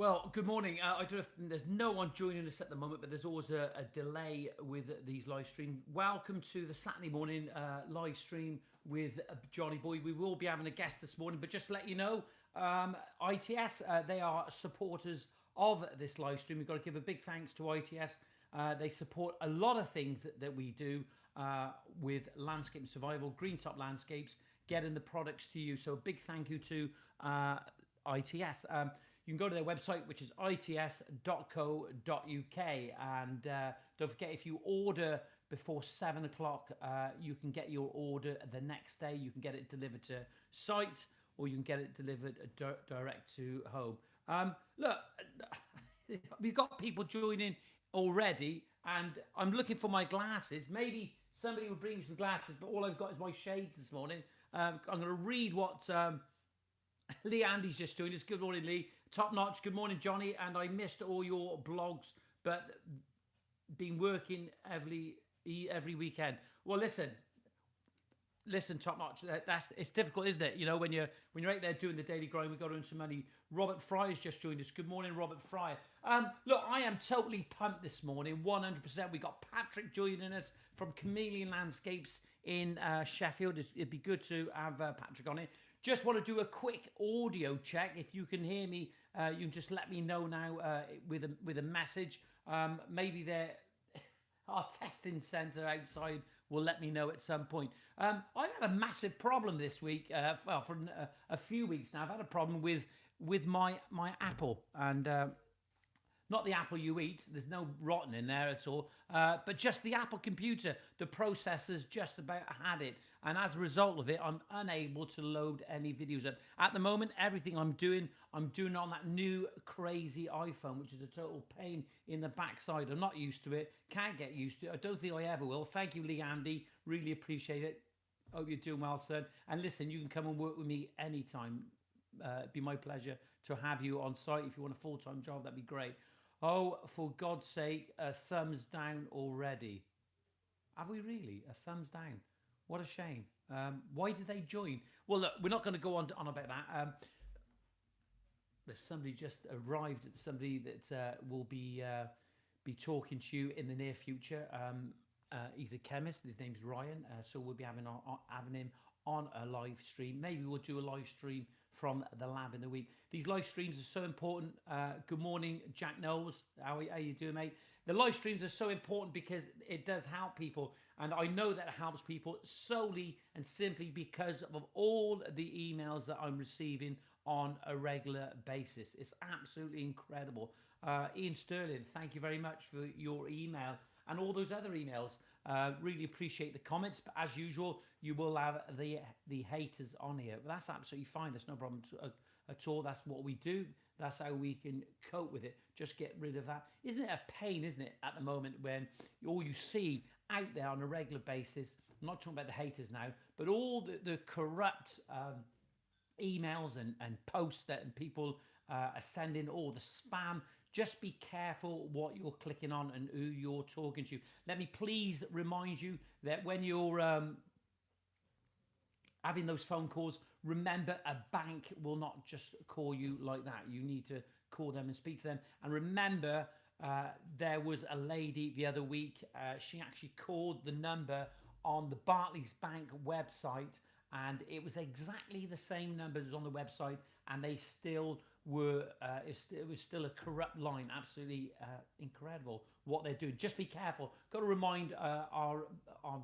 Well, good morning. I don't know if there's no one joining us at the moment, but there's always a delay with these live streams. Welcome to the Saturday morning live stream with Johnyboy. We will be having a guest this morning, but just to let you know, ITS, they are supporters of this live stream. We've got to give a big thanks to ITS. They support a lot of things that we do with landscape survival, green top landscapes, getting the products to you. So a big thank you to ITS. You can go to their website, which is its.co.uk. And don't forget, if you order before 7 o'clock, you can get your order the next day. You can get it delivered to site, or you can get it delivered direct to home. Look, we've got people joining already, and I'm looking for my glasses. Maybe somebody will bring me some glasses, but all I've got is my shades this morning. I'm going to read what... Lee Andy's just joined us. Good morning, Lee. Top notch. Good morning, Johnny. And I missed all your blogs, but been working every weekend. Well, listen, top notch. It's difficult, isn't it? You know, when you're out there doing the daily grind, we got to earn some money. Robert Fry's just joined us. Good morning, Robert Fry. Look, I am totally pumped this morning. 100%. We got Patrick joining us from Chameleon Landscapes in Sheffield. It'd be good to have Patrick on it. Just want to do a quick audio check. If you can hear me, you can just let me know now with a message. Maybe our testing centre outside will let me know at some point. I've had a massive problem this week. For a few weeks now, I've had a problem with my Apple, and not the apple you eat. There's no rotten in there at all. But just the Apple computer. The processor's just about had it. And as a result of it, I'm unable to load any videos up. At the moment, everything I'm doing on that new crazy iPhone, which is a total pain in the backside. I'm not used to it. Can't get used to it. I don't think I ever will. Thank you, Lee Andy. Really appreciate it. Hope you're doing well, son. And listen, you can come and work with me anytime. It'd be my pleasure to have you on site. If you want a full-time job, that'd be great. Oh, for God's sake, a thumbs down already. Have we really? A thumbs down. What a shame. Why did they join? Well, look, we're not going to go on about that. There's somebody just arrived, somebody that will be talking to you in the near future. He's a chemist. His name's Ryan. So we'll be having him on a live stream. Maybe we'll do a live stream from the lab in the week. These live streams are so important. Good morning, Jack Knowles. How you doing, mate? The live streams are so important because it does help people. And I know that it helps people solely and simply because of all the emails that I'm receiving on a regular basis. It's absolutely incredible. Ian Sterling, thank you very much for your email and all those other emails. Really appreciate the comments, but as usual, you will have the haters on here. But that's absolutely fine. There's no problem at all. That's what we do. That's how we can cope with it. Just get rid of that. Isn't it a pain, isn't it, at the moment when all you see out there on a regular basis, I'm not talking about the haters now, but all the corrupt emails and posts that people are sending, all the spam. Just be careful what you're clicking on and who you're talking to. Let me please remind you that when you're having those phone calls, remember a bank will not just call you like that. You need to call them and speak to them. And remember, there was a lady the other week. She actually called the number on the Barclays Bank website, and it was exactly the same numbers as on the website, and they still were. It was still a corrupt line. Absolutely incredible what they're doing. Just be careful. Got to remind our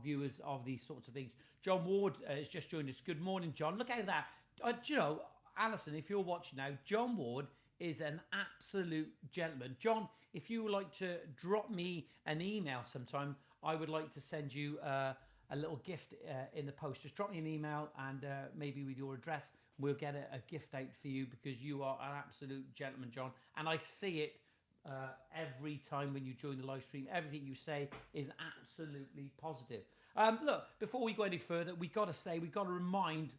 viewers of these sorts of things. John Ward has just joined us. Good morning, John. Look at that. Do you know, Alison, if you're watching now, John Ward is an absolute gentleman. John, if you would like to drop me an email sometime, I would like to send you a little gift in the post. Just drop me an email and maybe with your address, we'll get a gift out for you because you are an absolute gentleman, John. And I see it every time when you join the live stream. Everything you say is absolutely positive. Look, before we go any further, we've got to remind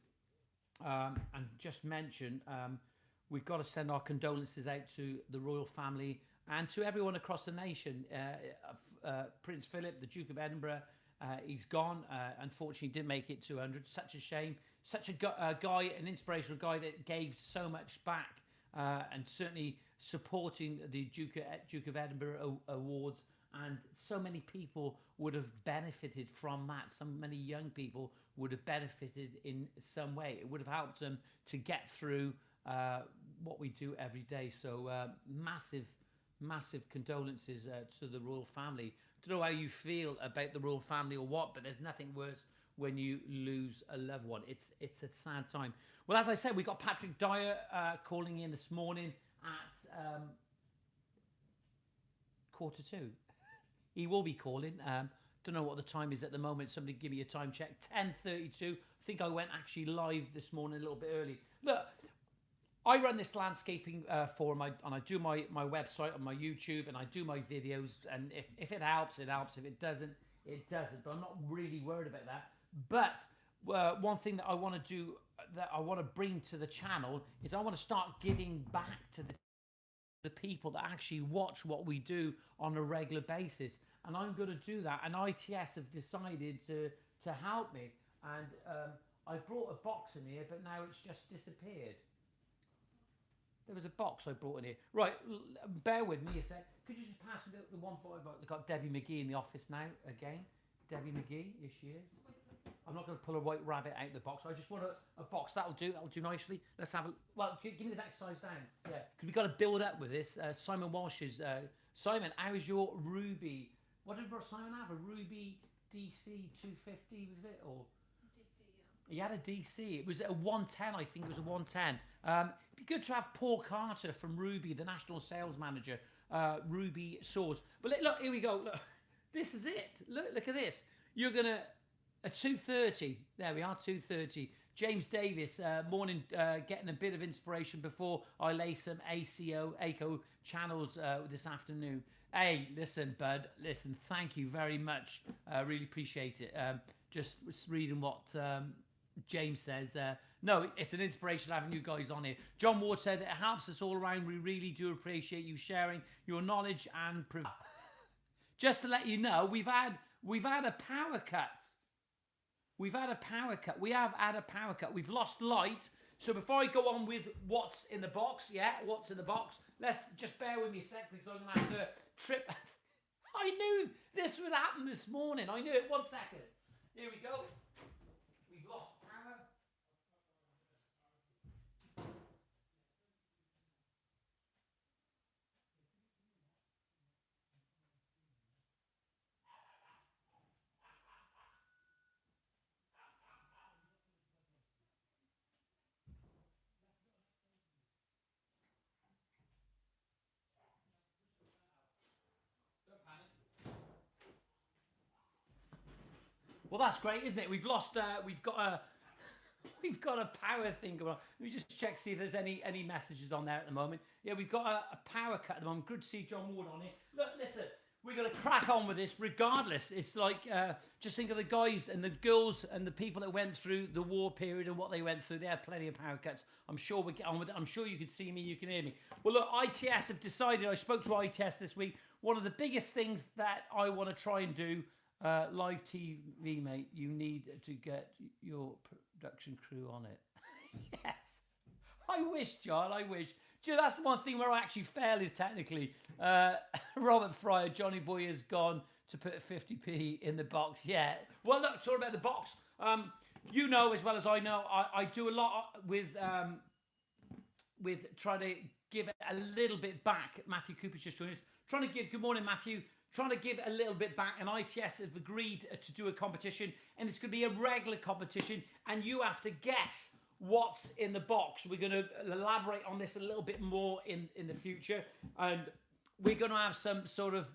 and just mention, we've got to send our condolences out to the royal family and to everyone across the nation. Prince Philip, the Duke of Edinburgh, he's gone. Unfortunately, didn't make it to 100. Such a shame. Such a guy, an inspirational guy that gave so much back and certainly supporting the Duke of Edinburgh Awards. And so many people would have benefited from that. So many young people would have benefited in some way. It would have helped them to get through what we do every day. So massive condolences to the royal family. I don't know how you feel about the royal family or what, but there's nothing worse when you lose a loved one. It's a sad time. Well, as I said, we got Patrick Dyer calling in this morning at 1:45. He will be calling. Don't know what the time is at the moment. Somebody give me a time check. 10:32. I think I went actually live this morning a little bit early. Look, I run this landscaping forum, and I do my website on my YouTube, and I do my videos. And if it helps, it helps. If it doesn't, it doesn't. But I'm not really worried about that. But one thing that I want to do, that I want to bring to the channel, is I want to start giving back to the people that actually watch what we do on a regular basis. And I'm going to do that. And ITS have decided to help me. And I brought a box in here, but now it's just disappeared. There was a box I brought in here. Right, bear with me a sec. Could you just pass me the one box? I've got Debbie McGee in the office now again. Debbie McGee, here she is. I'm not going to pull a white rabbit out of the box. I just want a box. That'll do nicely. Let's have a... Well, give me the next size down. Yeah, because we've got to build up with this. Simon Walsh's... Simon, how is your Ruby? What did Simon have? A Ruby DC 250, was it? Or... DC, yeah. He had a DC. It was a 110, I think it was a 110. It'd be good to have Paul Carter from Ruby, the national sales manager, Ruby Swords. But look, here we go. Look, this is it. Look at this. You're going to... At 2:30, there we are, 2:30. James Davis, morning, getting a bit of inspiration before I lay some ACO channels this afternoon. Hey, listen, bud, listen, thank you very much. Really appreciate it. Just reading what James says. No, it's an inspiration having you guys on here. John Ward says, it helps us all around. We really do appreciate you sharing your knowledge and... Just to let you know, we've had a power cut. We've had a power cut. We have had a power cut. We've lost light. So before I go on with what's in the box, what's in the box, let's just bear with me a sec because I'm going to have to trip. I knew this would happen this morning. I knew it. 1 second. Here we go. We've lost power. Well, that's great, isn't it? We've lost. We've got a power thing going on. Let me just check see if there's any messages on there at the moment. Yeah, we've got a power cut at the moment. Good to see John Ward on here. Look, listen, we're going to crack on with this regardless. It's like just think of the guys and the girls and the people that went through the war period and what they went through. They had plenty of power cuts. I'm sure we'll get on with it. I'm sure you can see me, you can hear me. Well, look, ITS have decided. I spoke to ITS this week. One of the biggest things that I want to try and do. Live TV, mate, you need to get your production crew on it. Yes. I wish, John, I wish. Do you know, that's one thing where I actually fail is technically. Robert Fryer, Johnyboy has gone to put 50p in the box. Yeah. Well, look, talk about the box. You know as well as I know, I do a lot with trying to give it a little bit back. Matthew Cooper's just joined us. Trying to give, good morning, Matthew. Trying to give a little bit back, and ITS have agreed to do a competition, and it's going to be a regular competition, and you have to guess what's in the box. We're going to elaborate on this a little bit more in the future, and we're going to have some sort of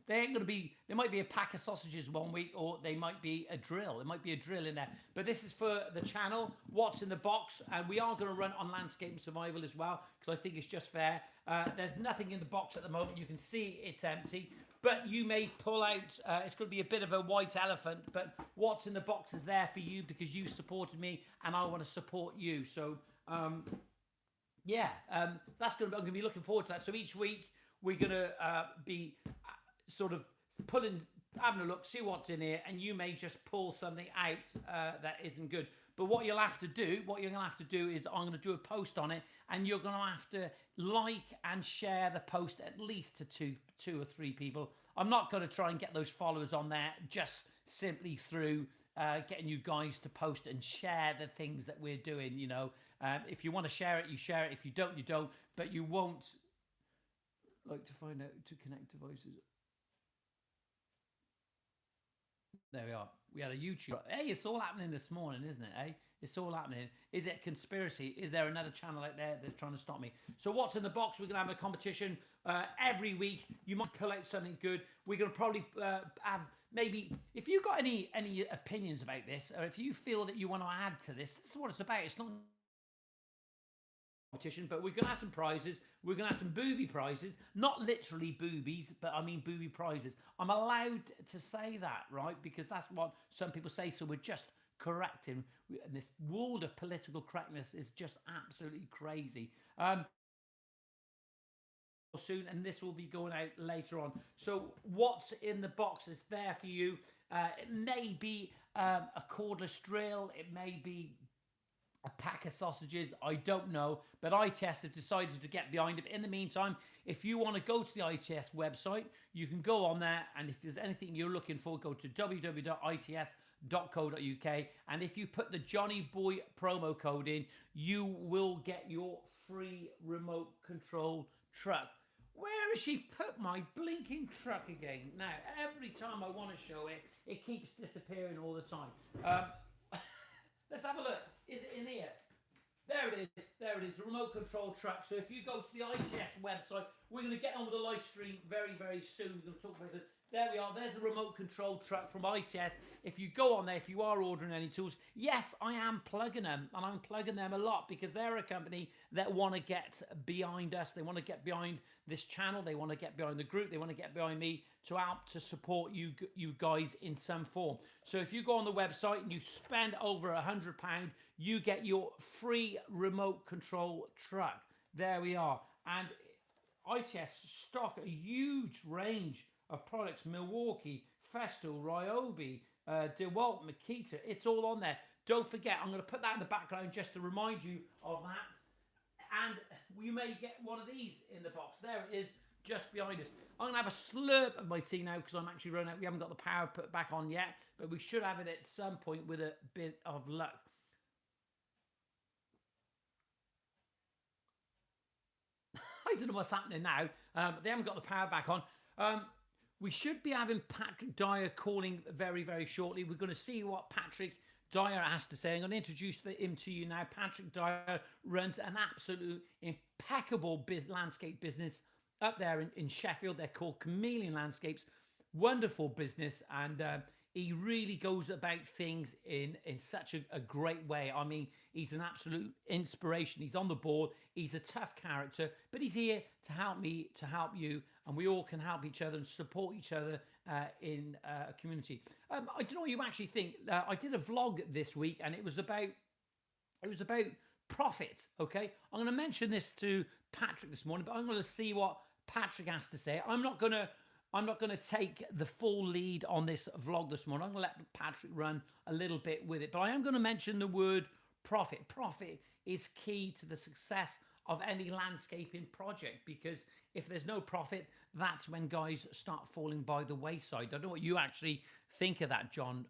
there might be a pack of sausages one week, or they might be a drill. There might be a drill in there. But this is for the channel, what's in the box. And we are going to run on landscape and survival as well, because I think it's just fair. There's nothing in the box at the moment. You can see it's empty. But you may pull out, it's going to be a bit of a white elephant, but what's in the box is there for you because you supported me and I want to support you. So, that's I'm going to be looking forward to that. So each week we're going to be sort of having a look, see what's in here, and you may just pull something out that isn't good. But what you're going to have to do is I'm going to do a post on it, and you're going to have to like and share the post at least to two or three people. I'm not going to try and get those followers on there just simply through getting you guys to post and share the things that we're doing. If you want to share it, you share it. If you don't, you don't. But you won't like to find out to connect devices. There we are. We had a YouTube. Hey, it's all happening this morning, isn't it? Hey, it's all happening. Is it conspiracy? Is there another channel out there that's trying to stop me? So what's in the box? We're going to have a competition every week. You might pull out something good. We're going to probably have maybe, if you've got any opinions about this, or if you feel that you want to add to this, this is what it's about. It's not competition, but we're going to have some prizes. We're going to have some booby prizes, not literally boobies, but I mean booby prizes. I'm allowed to say that, right? Because that's what some people say. So we're just correcting. And this world of political correctness is just absolutely crazy. Soon, and this will be going out later on. So what's in the box is there for you. It may be a cordless drill. It may be a pack of sausages, I don't know, but ITS have decided to get behind it. But in the meantime, if you want to go to the ITS website, you can go on there, and if there's anything you're looking for, go to www.its.co.uk, and if you put the Johnyboy promo code in, you will get your free remote control truck. Where has she put my blinking truck again? Now, every time I want to show it, it keeps disappearing all the time. Let's have a look. Is it in here? There it is. There it is. The remote control truck. So if you go to the ITS website, we're going to get on with the live stream very, very soon. We're going to talk about it. There we are. There's the remote control truck from ITS. If you go on there, if you are ordering any tools, yes, I am plugging them. And I'm plugging them a lot because they're a company that want to get behind us. They want to get behind this channel. They want to get behind the group. They want to get behind me to help to support you guys in some form. So if you go on the website and you spend over £100, you get your free remote control truck. There we are. And ITS stock a huge range of products: Milwaukee, Festool, Ryobi, DeWalt, Makita. It's all on there. Don't forget, I'm going to put that in the background just to remind you of that. And you may get one of these in the box. There it is, just behind us. I'm going to have a slurp of my tea now because I'm actually running out. We haven't got the power put back on yet, but we should have it at some point with a bit of luck. I don't know what's happening now. They haven't got the power back on. We should be having Patrick Dyer calling very, very shortly. We're going to see what Patrick Dyer has to say. I'm going to introduce him to you now. Patrick Dyer runs an absolute impeccable landscape business up there in Sheffield. They're called Chameleon Landscapes. Wonderful business, and he really goes about things in such a great way. I mean, he's an absolute inspiration. He's on the board. He's a tough character, but he's here to help me, to help you, and we all can help each other and support each other in a community. I don't know what you actually think. I did a vlog this week, and it was about profit. Okay, I'm going to mention this to Patrick this morning, but I'm going to see what Patrick has to say. I'm not going to take the full lead on this vlog this morning. I'm going to let Patrick run a little bit with it, but I am going to mention the word profit. Profit is key to the success of any landscaping project, because if there's no profit, that's when guys start falling by the wayside. I don't know what you actually think of that, John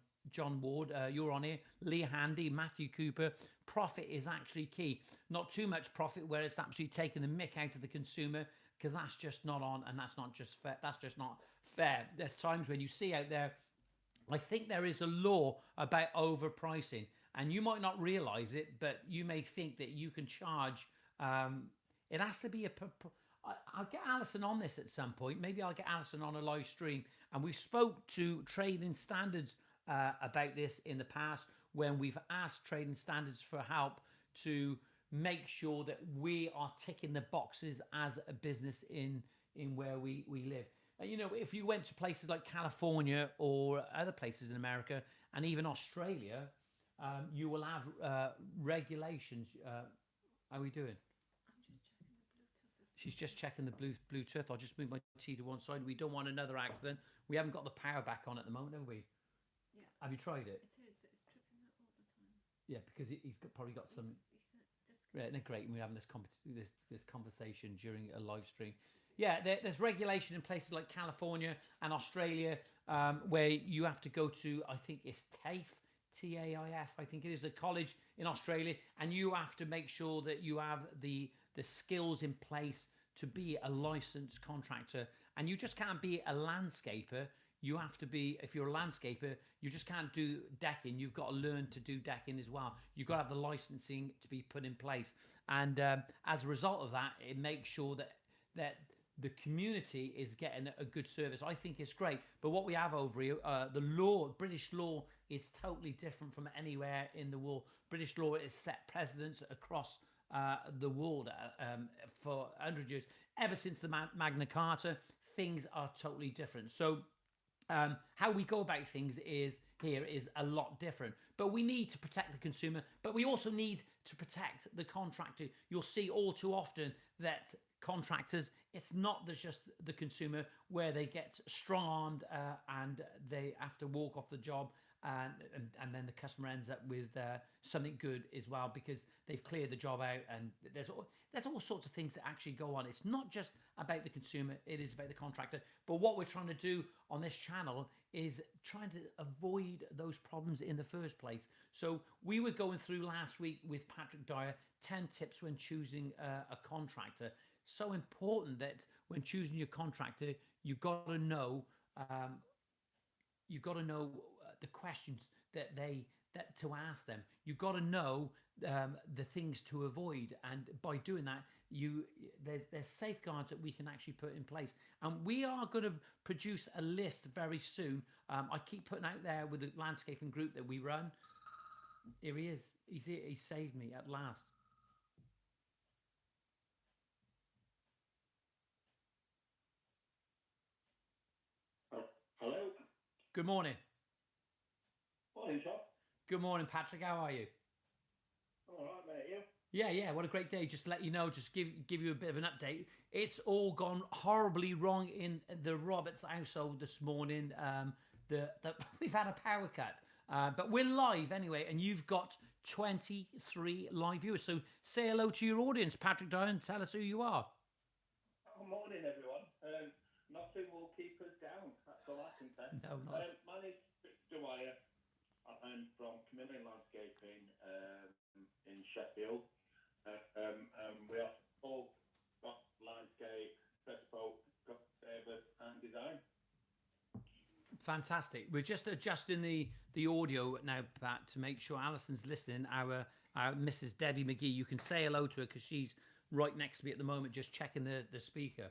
Ward. You're on here. Lee Handy, Matthew Cooper. Profit is actually key. Not too much profit where it's absolutely taking the mick out of the consumer, because that's just not on, and that's not just fair. That's just not fair. There's times when you see out there, I think there is a law about overpricing, and you might not realize it, but you may think that you can charge. It has to be I'll get Alison on this at some point. Maybe I'll get Alison on a live stream. And we spoke to Trading Standards about this in the past, when we've asked Trading Standards for help to make sure that we are ticking the boxes as a business in where we live. You know, if you went to places like California or other places in America and even Australia, you will have regulations. How are we doing? She's just checking the Bluetooth. I'll just move my tea to one side. We don't want another accident. We haven't got the power back on at the moment, have we? Yeah. Have you tried it? It is, but it's tripping out all the time. Yeah, because probably got some. He's Yeah, no, great. We're having this conversation during a live stream. Yeah, there's regulation in places like California and Australia where you have to go to. I think it's TAFE, TAIF. I think it is a college in Australia, and you have to make sure that you have the skills in place to be a licensed contractor, and you just can't be a landscaper. You have to be, if you're a landscaper, you just can't do decking. You've got to learn to do decking as well. You've got to have the licensing to be put in place. And as a result of that, it makes sure that the community is getting a good service. I think it's great. But what we have over here, the law, British law, is totally different from anywhere in the world. British law is set precedents across the world for 100 years. Ever since the Magna Carta, things are totally different. So how we go about things is a lot different. But we need to protect the consumer, but we also need to protect the contractor. You'll see all too often that contractors, it's not just the consumer where they get strong-armed and they have to walk off the job, and then the customer ends up with something good as well because they've cleared the job out, and there's all sorts of things that actually go on. It's not just about the consumer, it is about the contractor. But what we're trying to do on this channel is trying to avoid those problems in the first place. So we were going through last week with Patrick Dyer 10 tips when choosing a contractor. So important that when choosing your contractor, you've got to know the questions that to ask them. You've got to know the things to avoid, and by doing that, there's safeguards that we can actually put in place. And we are going to produce a list very soon. I keep putting out there with the landscaping group that we run. Here he is. He's here. He saved me at last. Hello. Good morning. Morning, John. Good morning, Patrick. How are you? All right, mate. You? Yeah. What a great day. Just to let you know, just give you a bit of an update. It's all gone horribly wrong in the Roberts household this morning. We've had a power cut, but we're live anyway, and you've got 23 live viewers. So say hello to your audience, Patrick Dyer, and tell us who you are. Oh, morning, everyone. Nothing will keep us down. That's all I can say. No, not. My name's Johnyboy. I'm from Chameleon Landscaping in Sheffield. We have all got landscape, bespoke, service and design. Fantastic. We're just adjusting the audio now, Pat, to make sure Alison's listening. Our Mrs. Debbie McGee. You can say hello to her because she's right next to me at the moment, just checking the speaker.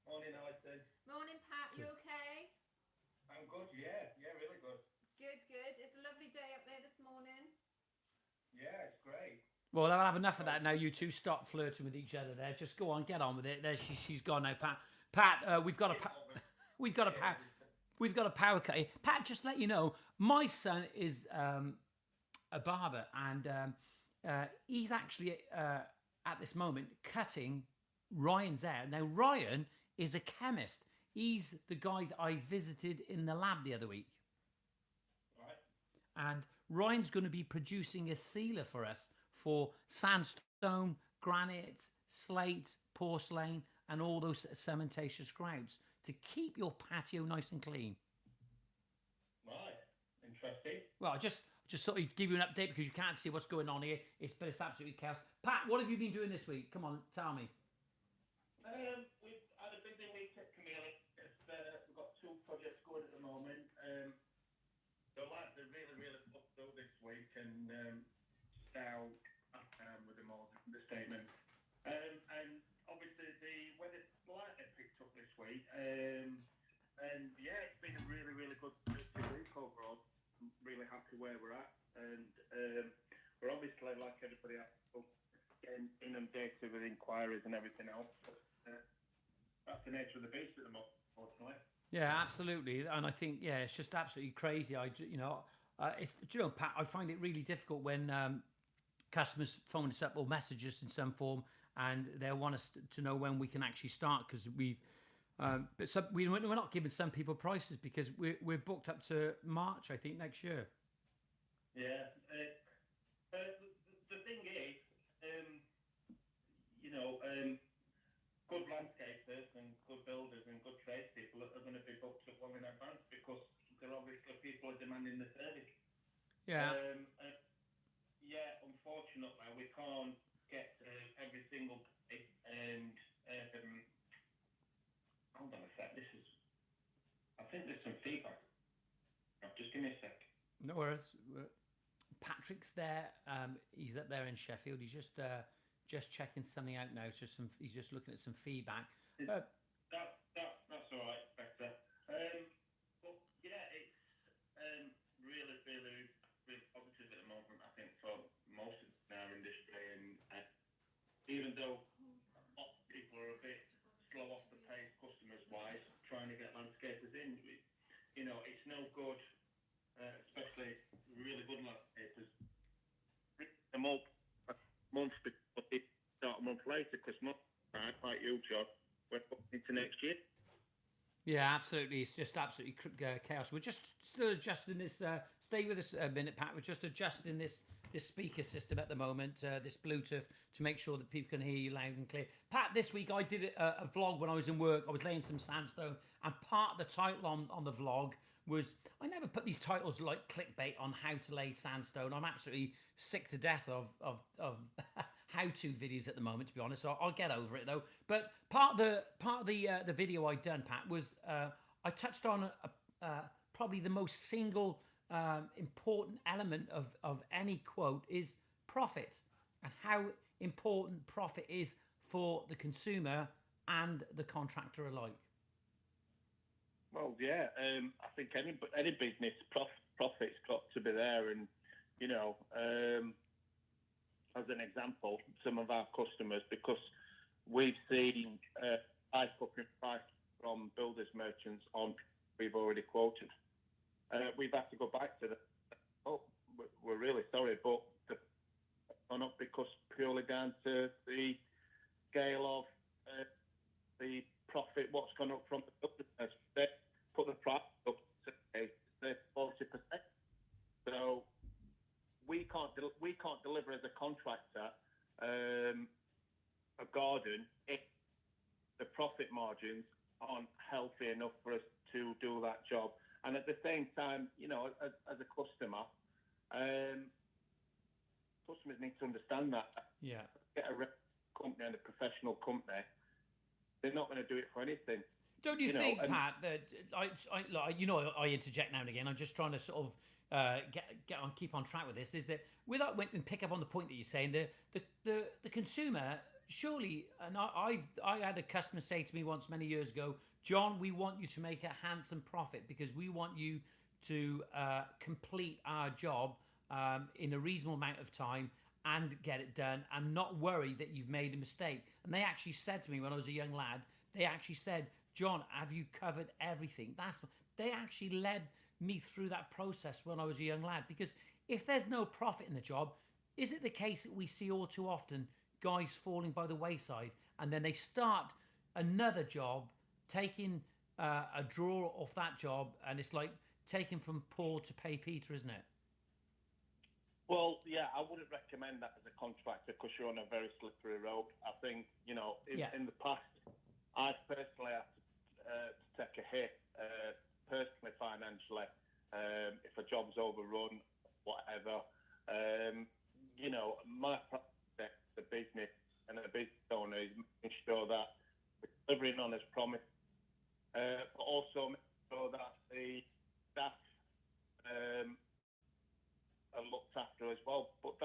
Morning, Alison. Morning, Pat. You okay? I'm good. Yeah, really good. Good. It's a lovely day up there this morning. Yeah, it's great. Well, I'll have enough of that now. You two stop flirting with each other there. Just go on, get on with it. There, she's gone now, Pat. Pat, we've got a power cut here. Pat, just to let you know, my son is a barber, and he's actually at this moment cutting Ryan's hair. Now, Ryan is a chemist. He's the guy that I visited in the lab the other week. Right. And Ryan's going to be producing a sealer for us for sandstone, granite, slate, porcelain, and all those cementitious grouts to keep your patio nice and clean. Right. Interesting. Well, I just thought I'd give you an update because you can't see what's going on here. But it's absolutely chaos. Pat, what have you been doing this week? Come on, tell me. We've had a busy week at Chameleon. We've got 2 projects going at the moment. The lads are really booked up this week and start with them all the statement. And obviously the weather slightly picked up this week. And yeah, it's been a really good week overall. I'm really happy where we're at. And we're obviously, like everybody else, getting inundated with inquiries and everything else. But, that's the nature of the beast at the moment, unfortunately. Yeah, absolutely, and I think it's just absolutely crazy. Pat, I find it really difficult when customers phone us up or message us in some form, and they want us to know when we can actually start because we're not giving some people prices because we're booked up to March, I think, next year. Yeah, The thing is, um, good landscapers and good builders and good tradespeople are going to be booked up well in advance because they're obviously people are demanding the service. Yeah. Yeah, unfortunately, we can't get every single day. And hold on a sec. I think there's some feedback. Just give me a sec. No worries. Patrick's there. He's up there in Sheffield. He's just checking something out now. So he's just looking at some feedback. That's all right, better. But yeah, it's really, really, really positive at the moment. I think for most of our industry, and even though a lot of people are a bit slow off the pace, customers wise, trying to get landscapers in, it's no good, especially really good landscapers. Them up a month before they start a month later, because most like you, John, we're into next year. Yeah, absolutely. It's just absolutely chaos. We're just still adjusting this. Stay with us a minute, Pat. We're just adjusting this speaker system at the moment, this Bluetooth, to make sure that people can hear you loud and clear. Pat, this week I did a vlog when I was in work. I was laying some sandstone, and part of the title on the vlog was, I never put these titles like clickbait on how to lay sandstone. I'm absolutely sick to death of how-to videos at the moment, to be honest. So I'll get over it though. But part of the video I'd done, Pat, was I touched on probably the most single important element of any quote is profit, and how important profit is for the consumer and the contractor alike. Well, yeah, I think any business profit's got to be there, and as an example, some of our customers, because we've seen price from builders merchants on we've already quoted. We've had to go back to we're really sorry, but they've gone up because purely down to the scale of the profit, what's gone up from the builders. They put the price up to 40%. So we can't deliver as a contractor a garden if the profit margins aren't healthy enough for us to do that job. And at the same time, as a customer, customers need to understand that. Yeah. Get a company and a professional company, they're not going to do it for anything. Don't you think, Pat, that I interject now and again. I'm just trying to sort of keep on track with this. Is that without and pick up on the point that you're saying, the consumer surely, and I had a customer say to me once many years ago, John, we want you to make a handsome profit because we want you to complete our job in a reasonable amount of time and get it done and not worry that you've made a mistake. And they actually said to me when I was a young lad, they actually said, John, have you covered everything? They actually led me through that process when I was a young lad, because if there's no profit in the job, is it the case that we see all too often guys falling by the wayside and then they start another job, taking a draw off that job, and it's like taking from Paul to pay Peter, isn't it? Well, yeah, I wouldn't recommend that as a contractor because you're on a very slippery road. I think, in the past, I've personally had to take a hit, personally, financially, if a job's overrun, whatever. My practice, the business and the business owner is making sure that we're delivering on as promised, but also making sure that the staff are looked after as well. But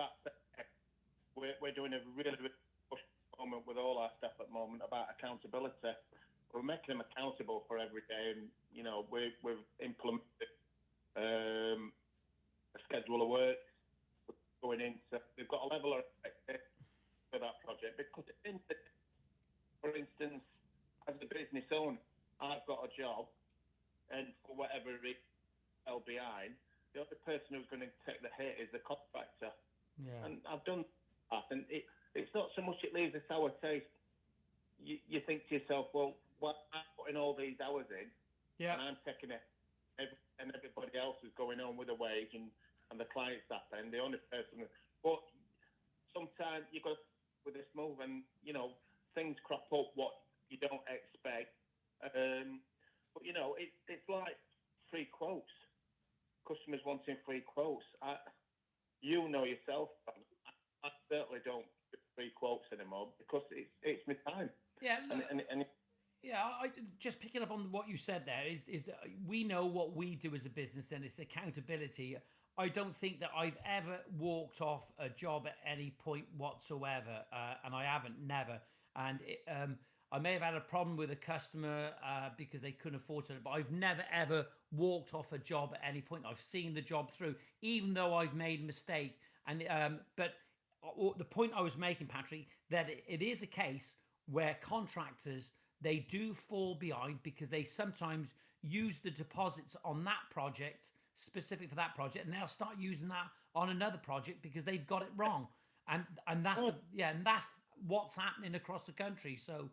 we're doing a really, really push at the moment with all our staff at the moment about accountability. We're making them accountable for every day, and we've implemented a schedule of work going into. They've got a level of expectation for that project because, for instance, as a business owner, I've got a job, and for whatever reason, fell behind. The other person who's going to take the hit is the contractor. Yeah. And I've done that, and it's not so much it leaves a sour taste. You think to yourself, well, I'm putting all these hours in, and I'm taking it, and everybody else is going on with a wage, and the client's happy, and the only person but sometimes you got with this move, and things crop up what you don't expect. But it's like free quotes. Customers wanting free quotes. Yourself. I certainly don't do free quotes anymore because it's my time. Yeah, look, And yeah. I just picking up on what you said there is that we know what we do as a business, and it's accountability. I don't think that I've ever walked off a job at any point whatsoever, and I haven't, never. And I may have had a problem with a customer because they couldn't afford it, but I've never ever walked off a job at any point. I've seen the job through, even though I've made a mistake. And but the point I was making, Patrick, that it is a case where contractors, they do fall behind because they sometimes use the deposits on that project specific for that project, and they'll start using that on another project because they've got it wrong. And that's and that's what's happening across the country. So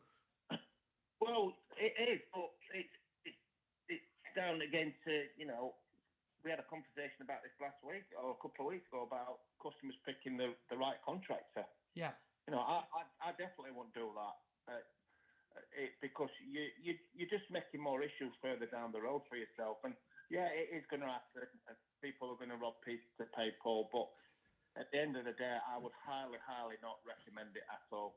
well, it is, but it's down again to we had a conversation about this last week or a couple of weeks ago about customers picking the right contractor. yeah. I definitely won't do that. Because you're just making more issues further down the road for yourself. And yeah, it is going to happen. People are going to rob Peter to pay Paul. But at the end of the day, I would highly, highly not recommend it at all.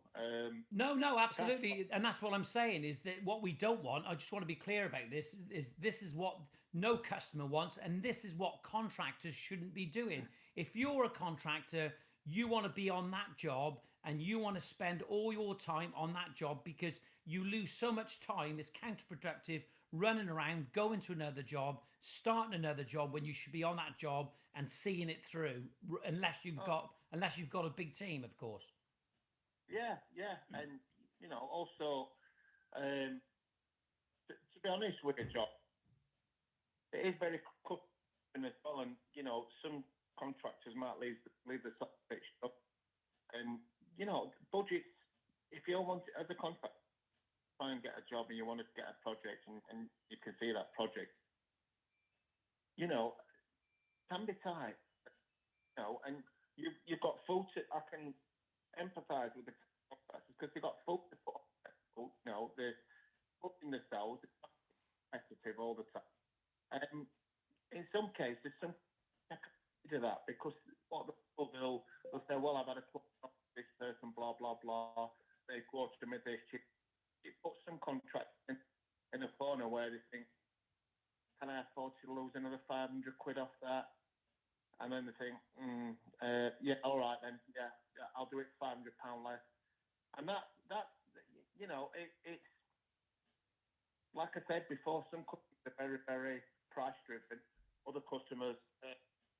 No, absolutely. And that's what I'm saying is that what we don't want, I just want to be clear about this, is this is what no customer wants. And this is what contractors shouldn't be doing. If you're a contractor, you want to be on that job and you want to spend all your time on that job because you lose so much time. It's counterproductive running around, going to another job, starting another job when you should be on that job and seeing it through, unless you've got a big team, of course. Yeah, and also to be honest with the job, it is very custom as well, and some contractors might leave the top pitch up, and budgets. If you want as a contractor try and get a job and you want to get a project and you can see that project, can be tight, and you've got food to. I can empathise with the contractors because they've got food to put on. They're putting themselves competitive all the time. In some cases, some do that because what they'll say, well, I've had a quote from this person, blah blah blah. They quoted me this. It puts some contracts in a corner where they think, can I afford to lose another 500 quid off that? And then they think, yeah, all right then, yeah, I'll do it £500 less. And that it's like I said before, some customers are very, very price driven. Other customers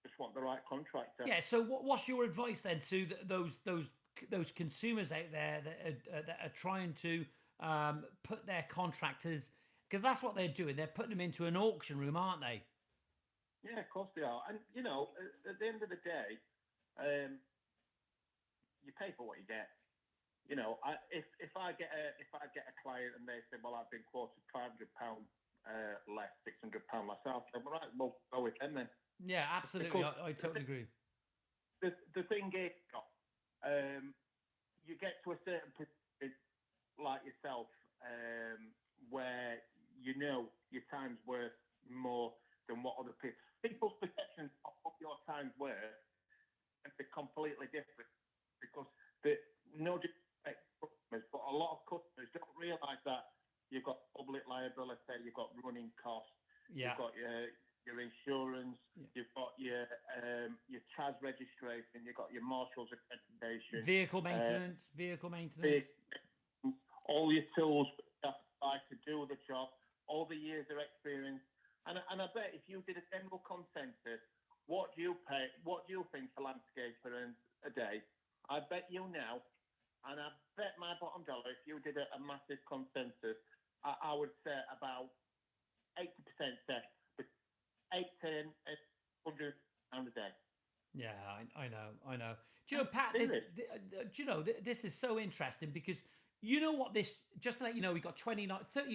just want the right contractor. Yeah. So what's your advice then to those consumers out there that are trying to put their contractors, because that's what they're doing, they're putting them into an auction room, aren't they? Yeah, of course they are. And at the end of the day, you pay for what you get. If I get a client and they say, well, I've been quoted £500 less, £600 less, I'll say, well, right, we'll go with them then. Yeah, absolutely. I totally agree. The thing is, you get to a certain position like yourself, where your time's worth more than what other people's perceptions of what your time's worth can be completely different because no disrespect to customers, but a lot of customers don't realise that you've got public liability, you've got running costs, you've got your insurance, you've got your CHAS registration, you've got your Marshall's accreditation, vehicle maintenance, all your tools to do the job, all the years of experience, and I bet if you did a general consensus, what do you think a landscaper earns a day? I bet you now, and I bet my bottom dollar, if you did a massive consensus, I would say about 80% say 8, 10, £100 a day. Yeah, I know. Do you know, Pat? This is so interesting because you know what this. Just to let you know, we've got 30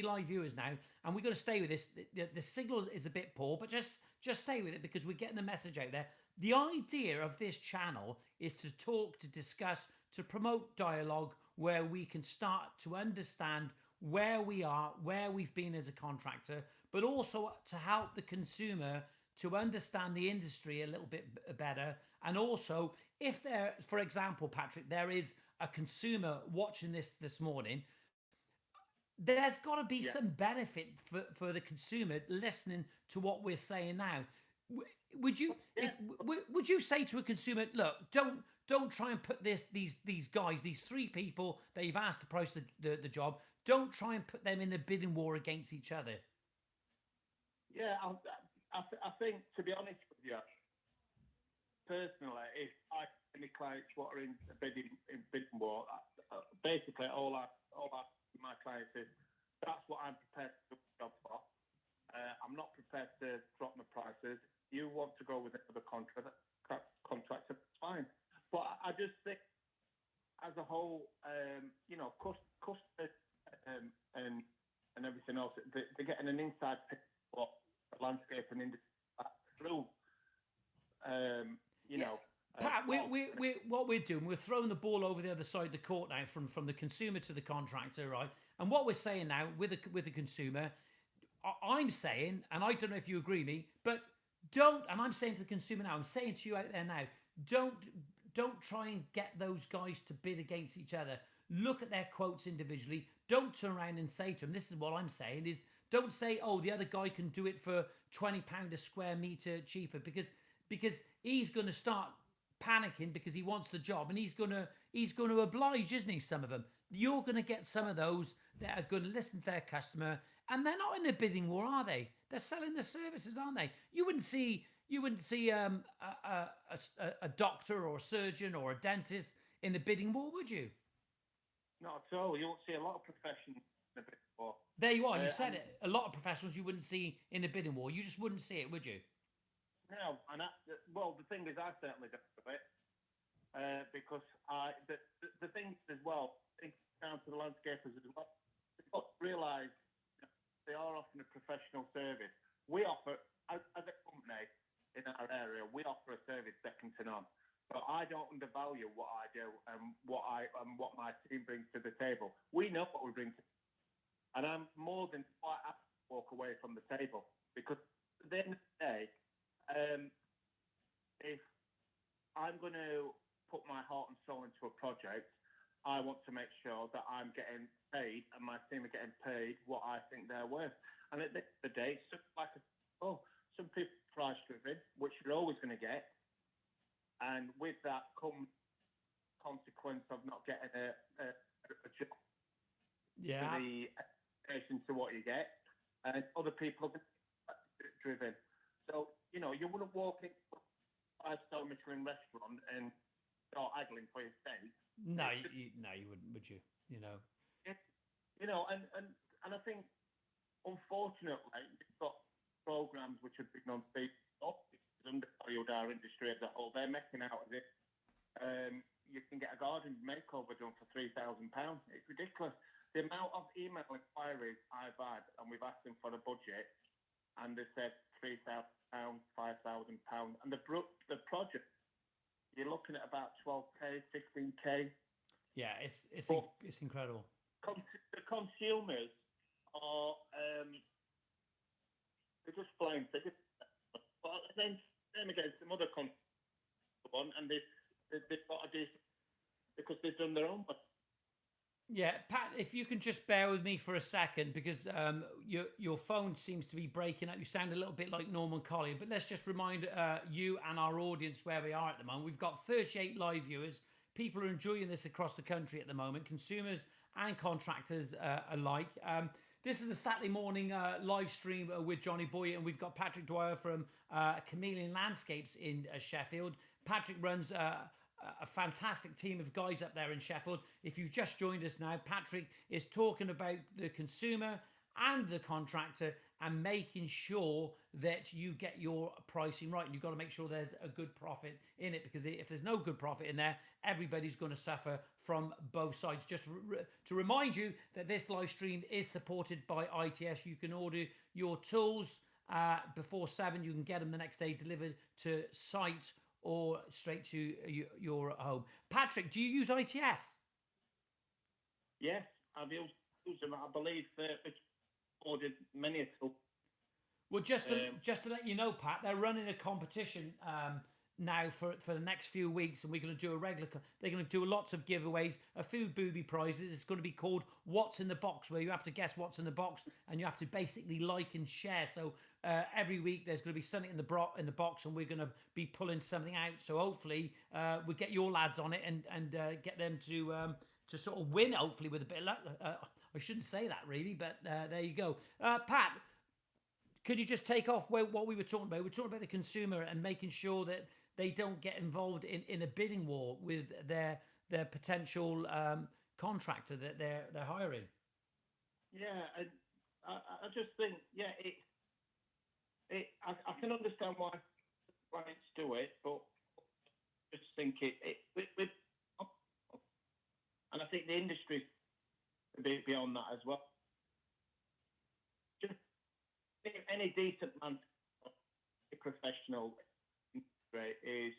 live viewers now, and we're going to stay with this. The signal is a bit poor, but just stay with it because we're getting the message out there. The idea of this channel is to talk, to discuss, to promote dialogue where we can start to understand where we are, where we've been as a contractor, but also to help the consumer to understand the industry a little bit better. And also, if there, for example, Patrick, there is a consumer watching this morning, there's got to be some benefit for the consumer listening to what we're saying now. Would you would you say to a consumer, look, don't try and put these guys, these three people that you've asked to price the job, don't try and put them in a bidding war against each other? Yeah, I think, to be honest with you, personally, if I have any clients what are in bidding war, basically all my clients is, that's what I'm prepared to do the job for. I'm not prepared to drop my prices. You want to go with another contractor, that's fine. But I just think, as a whole, customers and everything else, they're getting an inside picture of the landscape and industry through, Pat, what we're doing, we're throwing the ball over the other side of the court now, from the consumer to the contractor, right? And what we're saying now with the consumer, I'm saying, and I don't know if you agree with me, but don't, and I'm saying to the consumer now, I'm saying to you out there now, don't try and get those guys to bid against each other. Look at their quotes individually. Don't turn around and say to them, this is what I'm saying, is don't say, oh, the other guy can do it for £20 a square meter cheaper, because he's going to start panicking because he wants the job, and he's going to oblige, isn't he? Some of them, you're going to get some of those that are going to listen to their customer, and they're not in a bidding war, are they? They're selling their services, aren't they? You wouldn't see a doctor or a surgeon or a dentist in a bidding war, would you? Not at all. You won't see a lot of professions in a bidding war. There you are. You said it. A lot of professionals you wouldn't see in a bidding war. You just wouldn't see it, would you? No, and the thing is, I certainly don't do it because the thing as well, I think down to the landscapers as well, they've got to realise they are offering a professional service. We offer, as a company in our area, we offer a service second to none. But I don't undervalue what I do and what my team brings to the table. We know what we bring to, and I'm more than quite happy to walk away from the table, because at the end of the day, if I'm going to put my heart and soul into a project, I want to make sure that I'm getting paid and my team are getting paid what I think they're worth. And at the end of the day, it's like some people are price driven, which you're always going to get, and with that comes consequence of not getting a job. Yeah. To the expectation to what you get, and other people are driven. So you wouldn't walk into a 5-star Michelin restaurant and start haggling for your steak. No, you wouldn't, would you? And I think, unfortunately, you've got programs which have been on Facebook, undervalued our industry as a whole. They're making out of it. You can get a garden makeover done for £3,000. It's ridiculous. The amount of email inquiries I've had, and we've asked them for a budget, and they said £3,000, £5,000, and the project, you're looking at about 12k, 16k. Yeah, it's incredible. The consumers are they're just flying figures. But then again, some other one, and they've got to do, because they've done their own. Yeah, Pat, if you can just bear with me for a second, because your phone seems to be breaking up. You sound a little bit like Norman Collier, but let's just remind you and our audience where we are at the moment. We've got 38 live viewers. People are enjoying this across the country at the moment, consumers and contractors alike. This is the Saturday morning live stream with Johnyboy, and we've got Patrick Dwyer from Chameleon Landscapes in Sheffield. Patrick runs a fantastic team of guys up there in Sheffield. If you've just joined us now, Patrick is talking about the consumer and the contractor and making sure that you get your pricing right. And you've got to make sure there's a good profit in it, because if there's no good profit in there, everybody's going to suffer from both sides. Just to remind you that this live stream is supported by ITS. You can order your tools before 7. You can get them the next day delivered to site or straight to your home. Patrick, do you use ITS? Yes, I've used them. I believe it's ordered many a tool. Well, Um, just to let you know, Pat, they're running a competition now for the next few weeks, and we're going to do a regular. They're going to do lots of giveaways, a few booby prizes. It's going to be called "What's in the Box," where you have to guess what's in the box, and you have to basically like and share. So every week there's going to be something in the box, and we're going to be pulling something out. So hopefully we get your lads on it and get them to sort of win. Hopefully with a bit of luck. I shouldn't say that really, but there you go, Pat. Could you just take off what we were talking about? We're talking about the consumer and making sure that they don't get involved in a bidding war with their potential contractor that they're hiring. yeah, I just think, yeah, I can understand why clients do it, but just think and I think the industry beyond that as well. Just any decent man, a professional, is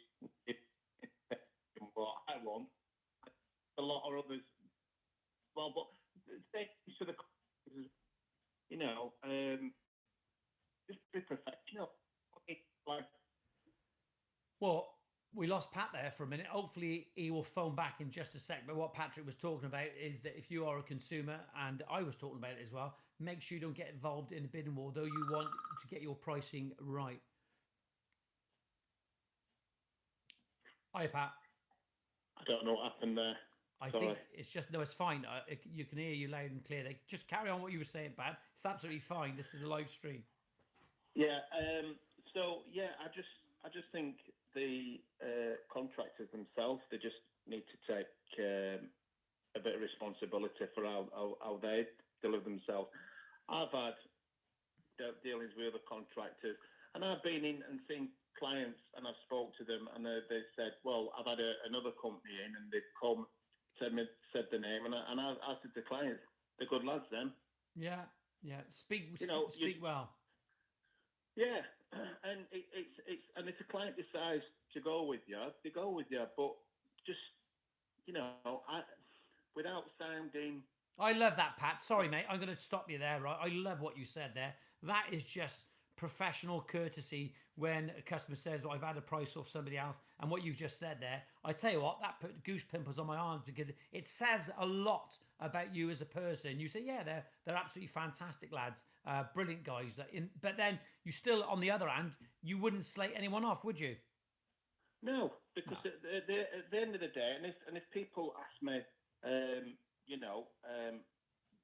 what I want. A lot of others, well, but thanks to the, you know, just be professional. Like, Well, we lost Pat there for a minute. Hopefully, he will phone back in just a sec. But what Patrick was talking about is that if you are a consumer, and I was talking about it as well, make sure you don't get involved in a bidding war, though you want to get your pricing right. Hi, Pat. I don't know what happened there. I Sorry. think it's just no, it's fine. You can hear you loud and clear. Just carry on what you were saying, Pat. It's absolutely fine. This is a live stream. Yeah. So yeah, I just think the contractors themselves, they just need to take a bit of responsibility for how they deliver themselves. I've had dealings with other contractors, and I've been in and seen clients, and I've spoke to them, and they said, well, I've had another company in, and they've come, said the name, and I said to clients, they're good lads, them. Yeah, yeah. Speak well. Yeah, and it's and if a client decides to go with you, they go with you. But just without sounding. I love that, Pat. Sorry, mate. I'm going to stop you there, right? I love what you said there. That is just professional courtesy when a customer says, well, I've had a price off somebody else. And what you've just said there, I tell you what, that put goose pimples on my arms because it says a lot about you as a person. You say, yeah, they're absolutely fantastic lads, brilliant guys. But then you still, on the other hand, you wouldn't slate anyone off, would you? No, because no. At the end of the day, and if people ask me,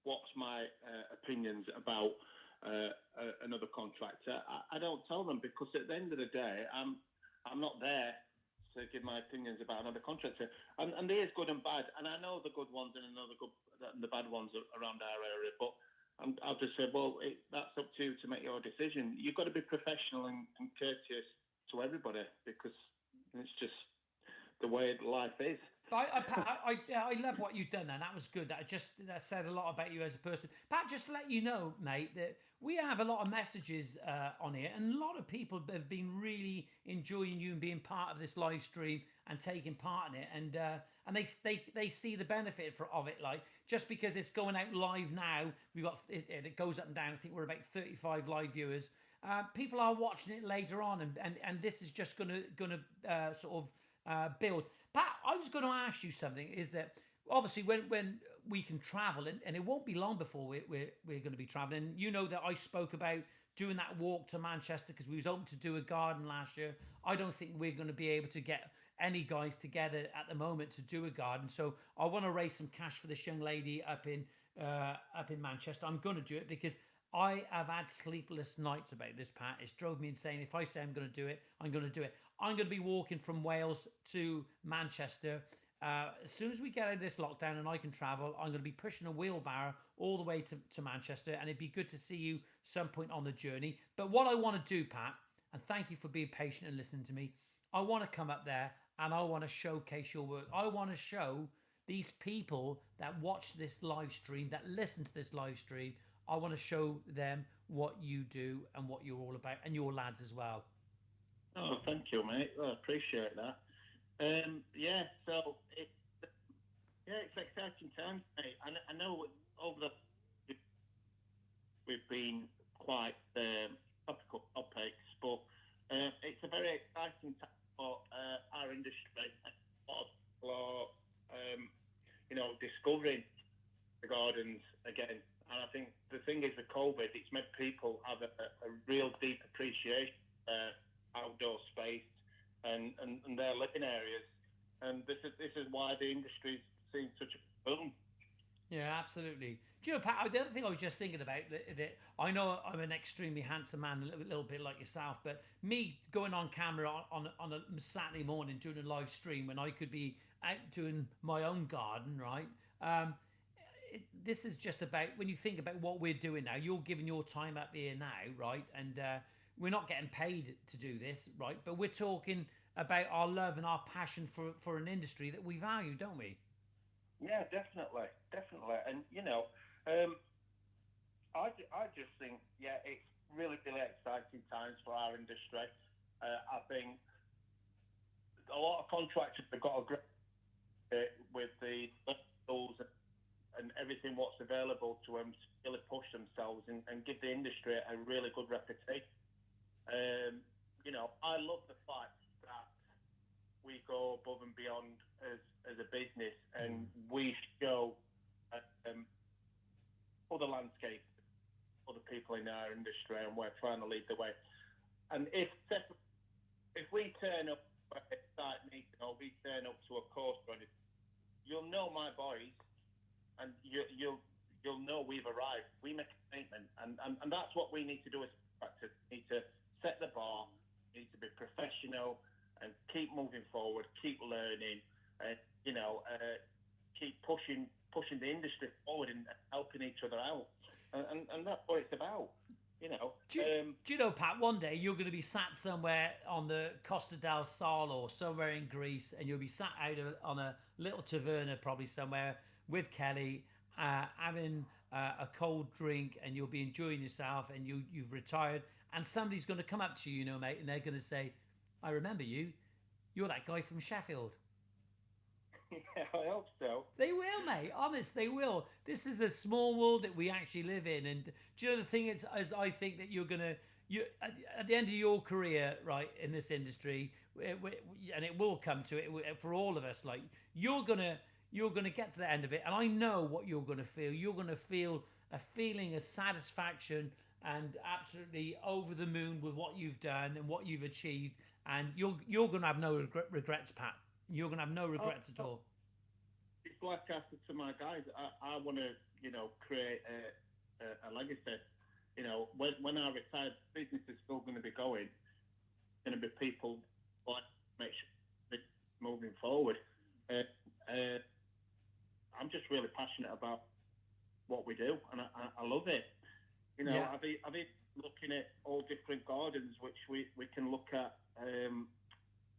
what's my opinions about another contractor, I don't tell them, because at the end of the day, I'm not there to give my opinions about another contractor. And there's good and bad, and I know the good ones and the bad ones around our area. But I'll just say, well, that's up to you to make your decision. You've got to be professional and courteous to everybody, because it's just the way life is. I love what you've done there. That was good. That said a lot about you as a person. Pat, just to let you know, mate, that we have a lot of messages on here, and a lot of people have been really enjoying you and being part of this live stream and taking part in it, and they see the benefit of it. Like, just because it's going out live now, we've got it goes up and down. I think we're about 35 live viewers. People are watching it later on, and this is just gonna sort of build. Pat, I was going to ask you something. Is that obviously when we can travel, and it won't be long before we're going to be traveling. You know that I spoke about doing that walk to Manchester because we was hoping to do a garden last year. I don't think we're going to be able to get any guys together at the moment to do a garden. So I want to raise some cash for this young lady up in Manchester. I'm going to do it because I have had sleepless nights about this, Pat. It's drove me insane. If I say I'm going to do it, I'm going to do it. I'm going to be walking from Wales to Manchester. As soon as we get out of this lockdown and I can travel, I'm going to be pushing a wheelbarrow all the way to Manchester, and it'd be good to see you some point on the journey. But what I want to do, Pat, and thank you for being patient and listening to me, I want to come up there and I want to showcase your work. I want to show these people that watch this live stream, that listen to this live stream, I want to show them what you do and what you're all about, and your lads as well. Oh, thank you, mate. Well, I appreciate that. Yeah, so it's exciting times, mate. I know over the we've been quite topical topics, but it's a very exciting time for our industry. A lot of people are, discovering the gardens again. And I think the thing is with COVID, it's made people have a real deep appreciation for outdoor space and their living areas. And this is why the industry's seen such a boom. Yeah, absolutely. Do you know, Pat, the other thing I was just thinking about that I know I'm an extremely handsome man, a little bit like yourself, but me going on camera on a Saturday morning doing a live stream when I could be out doing my own garden, right? Um, this is just about when you think about what we're doing now. You're giving your time up here now, right? And we're not getting paid to do this, right? But we're talking about our love and our passion for an industry that we value, don't we? Yeah, definitely, definitely. And I just think, yeah, it's really, really exciting times for our industry. I think a lot of contractors have got a great with the tools and everything what's available to them to really push themselves and give the industry a really good reputation. I love the fact that we go above and beyond as a business and we show other landscapes, other people in our industry, and we're trying to lead the way. And if we turn up at a site meeting or we turn up to a course or anything, you'll know my boys, and you'll know we've arrived. We make a statement, and that's what we need to do as practice. We need to set the bar, we need to be professional, and keep moving forward, keep learning, and keep pushing the industry forward and helping each other out, and that's what it's about. Do you know, Pat? One day you're going to be sat somewhere on the Costa del Sol or somewhere in Greece, and you'll be sat out on a little taverna, probably somewhere with Kelly, having a cold drink, and you'll be enjoying yourself, and you've retired, and somebody's going to come up to you, mate, and they're going to say, "I remember you. You're that guy from Sheffield." Yeah, I hope so. They will, mate. Honest, they will. This is a small world that we actually live in, and do you know the thing is I think that you at the end of your career, right, in this industry, and it will come to it for all of us. Like you're gonna get to the end of it, and I know what you're gonna feel. You're gonna feel a feeling of satisfaction and absolutely over the moon with what you've done and what you've achieved, and you're gonna have no regrets, Pat. You're gonna have no regrets at all. It's like I said to my guys, I want to, create a legacy. When I retire, business is still going to be going. Going to be people like make sure it's moving forward. I'm just really passionate about what we do, and I love it. Yeah. I've been looking at all different gardens, which we can look at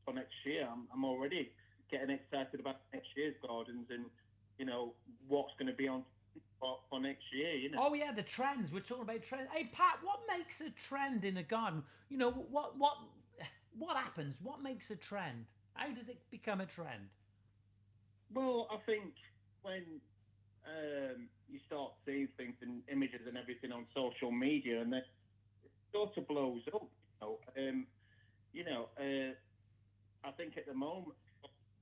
for next year. I'm already getting excited about next year's gardens and what's going to be on for next year. Oh yeah, the trends. We're talking about trends. Hey Pat, what makes a trend in a garden? What happens? What makes a trend? How does it become a trend? Well, I think when you start seeing things and images and everything on social media, and then it sort of blows up. I think at the moment,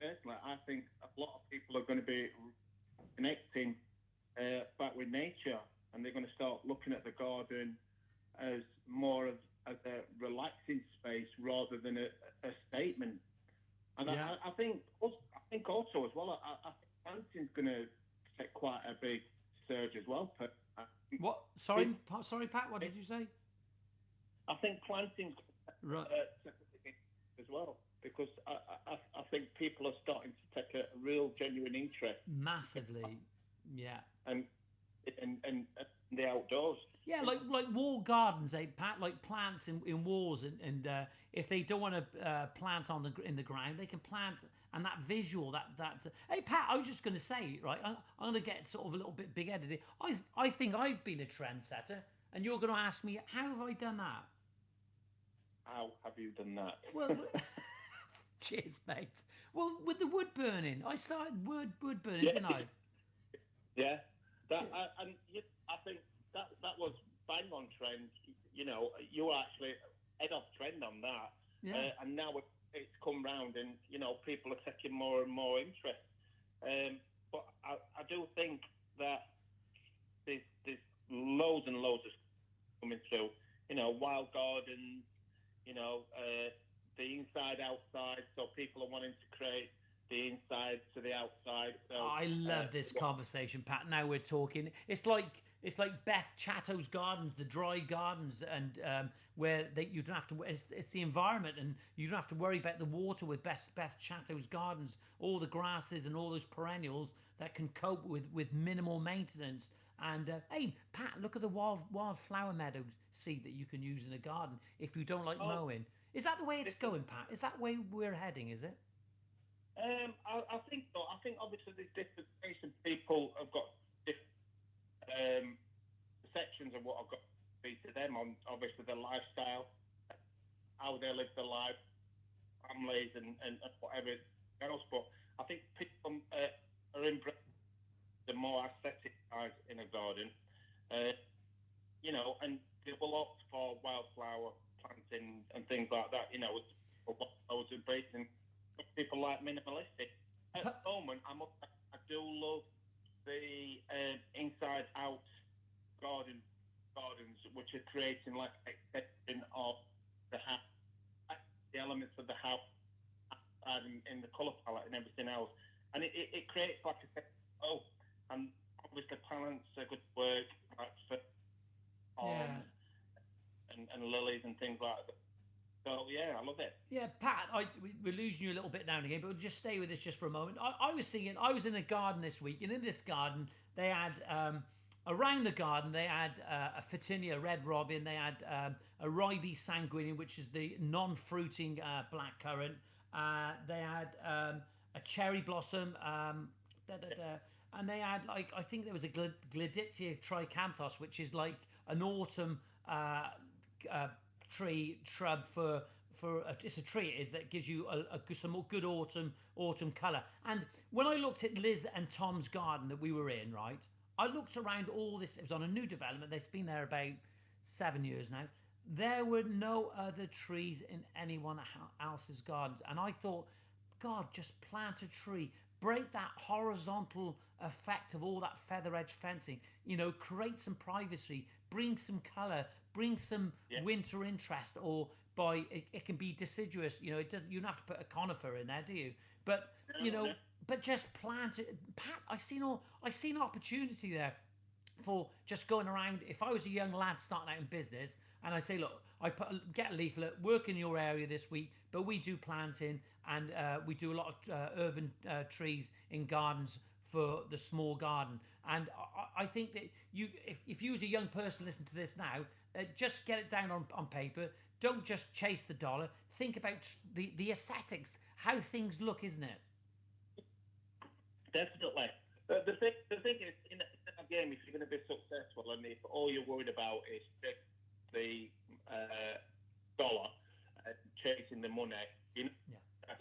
personally, I think a lot of people are going to be connecting back with nature, and they're going to start looking at the garden as more as a relaxing space rather than a statement. And yeah. I think also as well, I think planting's going to take quite a big surge as well. What? Sorry, Pat. What did you say? I think planting's right as well, because I think people are starting to take a real genuine interest. Massively, yeah. And the outdoors. Yeah, like wall gardens, Pat, like plants in walls, and if they don't want to plant in the ground, they can plant, and that visual, that. Hey, Pat, I was just going to say, right, I'm going to get sort of a little bit big-headed. I think I've been a trendsetter, and you're going to ask me, how have I done that? how have you done that? Well, cheers, mate. Well, with the wood burning, I started wood burning, Yeah. didn't I? Yeah, I think that was bang on trend. You know, you were actually head off trend on that, Yeah. and now it's come round, and you know people are taking more and more interest. But I do think that there's loads and loads of coming through. You know, wild garden. You know, the inside outside. So people are wanting to create the inside to the outside. So I love this conversation, Pat. Now we're talking. It's like Beth Chatto's gardens, the dry gardens, and where you don't have to. It's the environment, and you don't have to worry about the water with Beth Chatto's gardens. All the grasses and all those perennials that can cope with minimal maintenance. And hey, Pat, look at the wildflower meadow seed that you can use in a garden if you don't like mowing. Is that the way it's going, Pat? Is that the way we're heading? Is it? I think so. I think obviously there's different ways and people have got different perceptions of what I've got to be to them on obviously their lifestyle, how they live their life, families and whatever else. But I think people are embracing the more aesthetic side in a garden, you know, and they will opt for wildflower planting and things like that. You know, I was embracing people like minimalistic. At the moment, I do love the inside out gardens, which are creating like extension of the house, the elements of the house, and in the colour palette and everything else, and it creates like a and obviously plants are good work like and lilies and things like that. So yeah, I love it. Yeah, Pat, we're losing you a little bit now and again, but we'll just stay with us just for a moment. I was in a garden this week, and in this garden they had around the garden they had a Photinia red robin, they had a Ribes sanguineum, which is the non-fruiting blackcurrant. They had a cherry blossom, and they had like I think there was a Gladitia tricanthus, which is like an autumn shrub for it's a tree it is that gives you some good autumn color. And when I looked at Liz and Tom's garden that we were in, right, I looked around all this. It was on a new development. They've been there about 7 years now. There were no other trees in anyone else's gardens, and I thought, God, just plant a tree, break that horizontal effect of all that feather edge fencing, you know, create some privacy, bring some color, bring some winter interest, or it can be deciduous, you know, it doesn't, you don't have to put a conifer in there, do you? But you know, but just plant it. Pat, I seen opportunity there for just going around. If I was a young lad starting out in business, and I say, look, get a leaflet, work in your area this week, but we do planting, and we do a lot of urban trees in gardens for the small garden. And I think that if you as a young person listen to this now, just get it down on paper. Don't just chase the dollar. Think about the aesthetics, how things look, isn't it? Definitely. The thing is, in a game, if you're going to be successful, and if all you're worried about is just the dollar, chasing the money, you know. Yeah.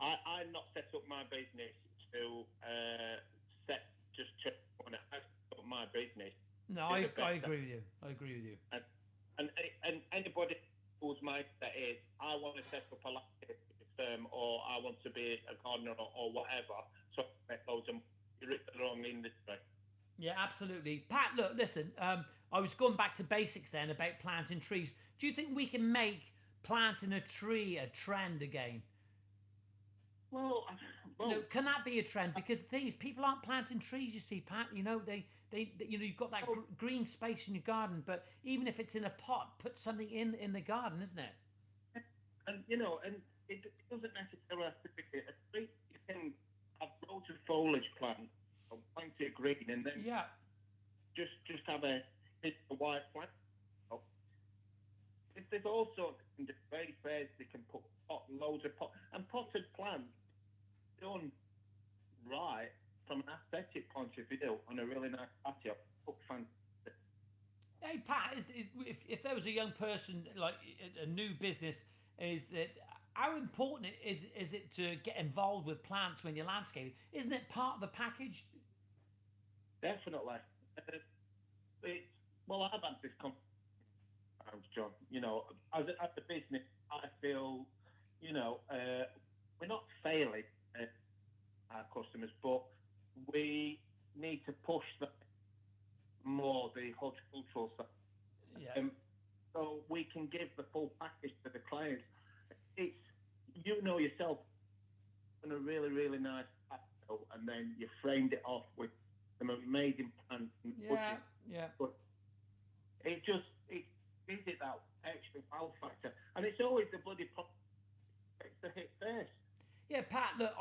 I'm not set up my business to just chase money. I set up my business. No, I agree with you. I agree with you. And anybody whose mindset is, I want to set up a landscape firm, or I want to be a gardener, or whatever, so make loads of money, you're in the wrong industry. Yeah, absolutely. Pat, look, listen, I was going back to basics then about planting trees. Do you think we can make planting a tree a trend again? Well, you know, can that be a trend? Because the thing is, people aren't planting trees, you see, Pat. You know, they you know, you've got that green space in your garden, but even if it's in a pot, put something in the garden, isn't it? And you know, and it doesn't necessarily have to be a tree. You can have loads of foliage plants, or plenty of green, and then just have a white plant. There's also very fairs they can put loads of potted plants done right from an aesthetic point of view on a really nice patio. Fantastic. Hey Pat, if there was a young person, like a new business, is that how important is it to get involved with plants when you're landscaping? Isn't it part of the package? Definitely. Well, I've had this conversation, John. You know, as a business, I feel, we're not failing our customers, but we need to push them more the horticultural side. Yeah. So we can give the full package to the clients. It's, you know yourself, in a really, really nice patio, and then you framed it off with some amazing plants and bushes. Yeah. But it gives it that extra wow factor. And it's always the bloody to hit first. Yeah, Pat, look,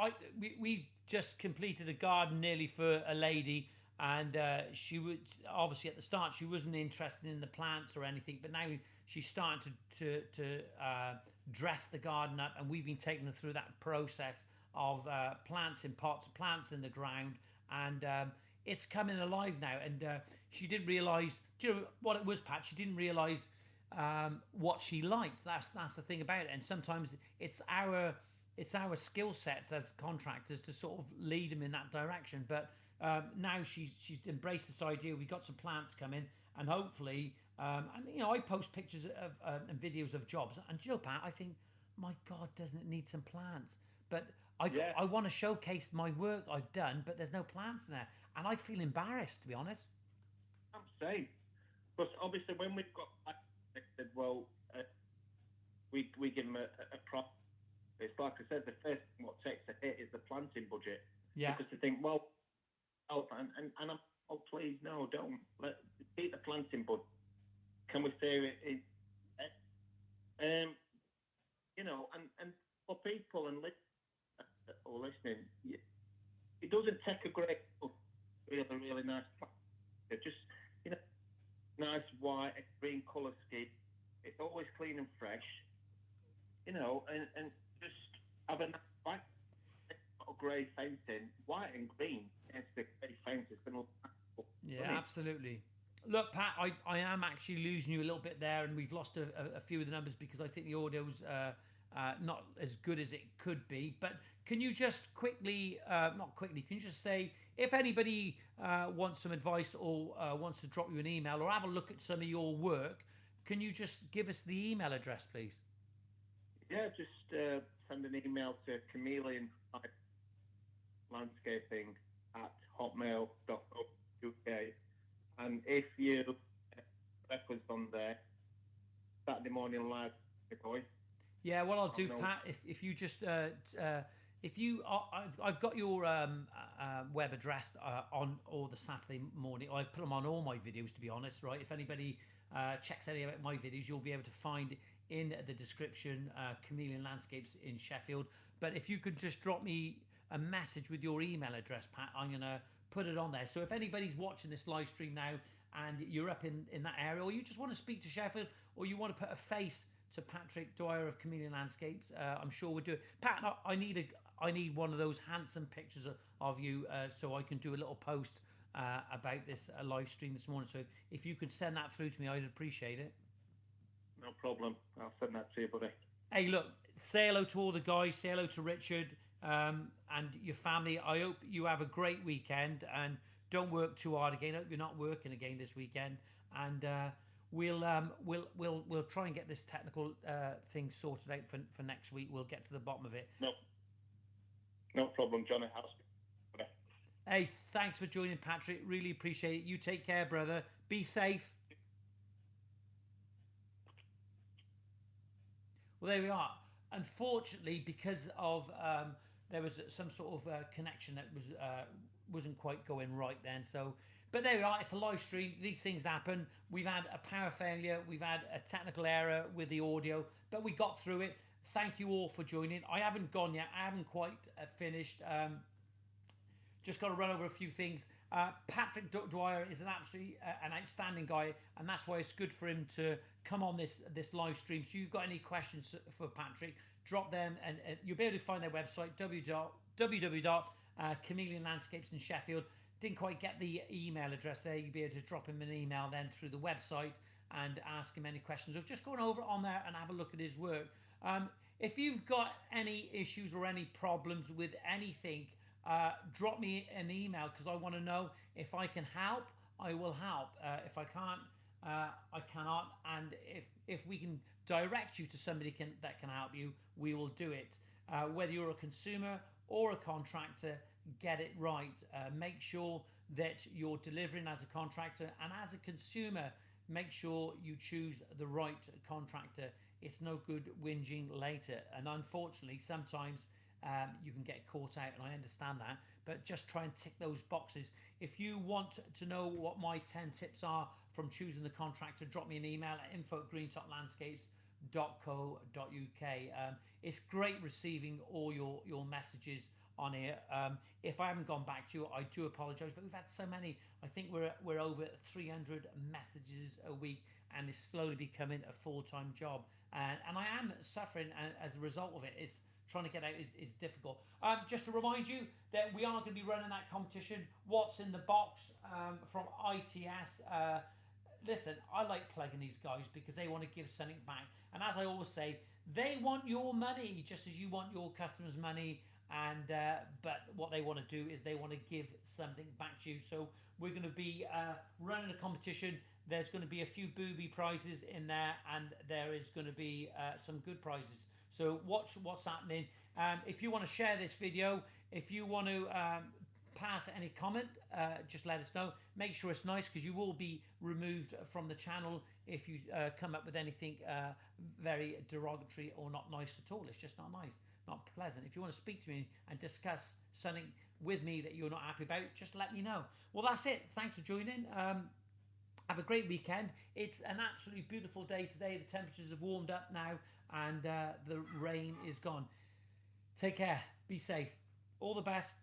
we've just completed a garden nearly for a lady, and she was obviously at the start she wasn't interested in the plants or anything, but now she's starting to dress the garden up, and we've been taking her through that process of plants in pots, plants in the ground, and it's coming alive now. And she didn't realise, do you know what it was, Pat? She didn't realise what she liked. That's the thing about it. And sometimes it's our skill sets as contractors to sort of lead them in that direction. But now she's embraced this idea. We've got some plants coming, and hopefully, and I post pictures of and videos of jobs. And you know, Pat, I think, my God, doesn't it need some plants? But I want to showcase my work I've done, but there's no plants in there, and I feel embarrassed, to be honest. I'm saying, but obviously when we've got, I said, well, we give them a prop. It's like I said, the first thing what takes a hit is the planting budget. Yeah. Because they think, well, and I'm, oh please, no, don't keep the planting budget. Can we say it? And for people and listening, it doesn't take a great really nice plant. They're just nice white and green colour scheme. It's always clean and fresh. And just have a nice white, grey fencing, white and green against the grey fence is going to look Yeah, absolutely. Look, Pat, I am actually losing you a little bit there, and we've lost a few of the numbers because I think the audio's not as good as it could be. But can you just quickly, can you just say, if anybody wants some advice or wants to drop you an email or have a look at some of your work, can you just give us the email address, please? Yeah, just send an email to chameleon landscaping at hotmail.co.uk. And if you reference on there, Saturday morning live, boy. Yeah, what I'll do, Pat, if you just I've got your web address on all the Saturday morning. I put them on all my videos, to be honest, right? If anybody checks any of my videos, you'll be able to find in the description Chameleon Landscapes in Sheffield. But if you could just drop me a message with your email address, Pat, I'm going to put it on there. So if anybody's watching this live stream now and you're up in that area, or you just want to speak to Sheffield, or you want to put a face to Patrick Dwyer of Chameleon Landscapes, I'm sure we'll do it. Pat, I need one of those handsome pictures of you so I can do a little post about this live stream this morning. So if you could send that through to me, I'd appreciate it. No problem. I'll send that to you, buddy. Hey, look, say hello to all the guys. Say hello to Richard and your family. I hope you have a great weekend and don't work too hard again. I hope you're not working again this weekend. And we'll try and get this technical thing sorted out for next week. We'll get to the bottom of it. No problem, Johnny. Hey, thanks for joining, Patrick. Really appreciate it. You take care, brother. Be safe. Well, there we are. Unfortunately, because of there was some sort of connection that wasn't quite going right then. So, but there we are. It's a live stream. These things happen. We've had a power failure. We've had a technical error with the audio, but we got through it. Thank you all for joining. I haven't gone yet. I haven't quite finished. Just got to run over a few things. Patrick Dwyer is an absolutely an outstanding guy, and that's why it's good for him to come on this live stream. So, if you've got any questions for Patrick, drop them, and you'll be able to find their website www.Chameleon Landscapes in Sheffield. Didn't quite get the email address there. You'll be able to drop him an email then through the website, and ask him any questions, or just go over on there and have a look at his work. If you've got any issues or any problems with anything, drop me an email, because I want to know. If I can help, I will help. If I can't, I cannot. And if we can direct you to somebody that can help you, we will do it. Whether you're a consumer or a contractor, get it right. Make sure that you're delivering as a contractor, and as a consumer, make sure you choose the right contractor. It's no good whinging later, and unfortunately sometimes you can get caught out, and I understand that, but just try and tick those boxes. If you want to know what my 10 tips are from choosing the contractor, drop me an email at info@greentoplandscapes.co.uk. It's great receiving all your messages on here. If I haven't gone back to you, I do apologize, but we've had so many. I think we're over 300 messages a week, and it's slowly becoming a full-time job, and I am suffering as a result of it. It's trying to get out is difficult. Just to remind you that we are going to be running that competition, What's in the Box, from ITS. Listen, I like plugging these guys because they want to give something back, and as I always say, they want your money just as you want your customers' money. And but what they want to do is they want to give something back to you. So we're going to be running a competition. There's going to be a few booby prizes in there, and there is going to be some good prizes. So watch what's happening. If you want to share this video, if you want to pass any comment, just let us know. Make sure it's nice, because you will be removed from the channel if you come up with anything very derogatory or not nice at all. It's just not nice, not pleasant. If you want to speak to me and discuss something with me that you're not happy about, just let me know. Well, that's it. Thanks for joining. Have a great weekend. It's an absolutely beautiful day today. The temperatures have warmed up now, and the rain is gone. Take care. Be safe. All the best.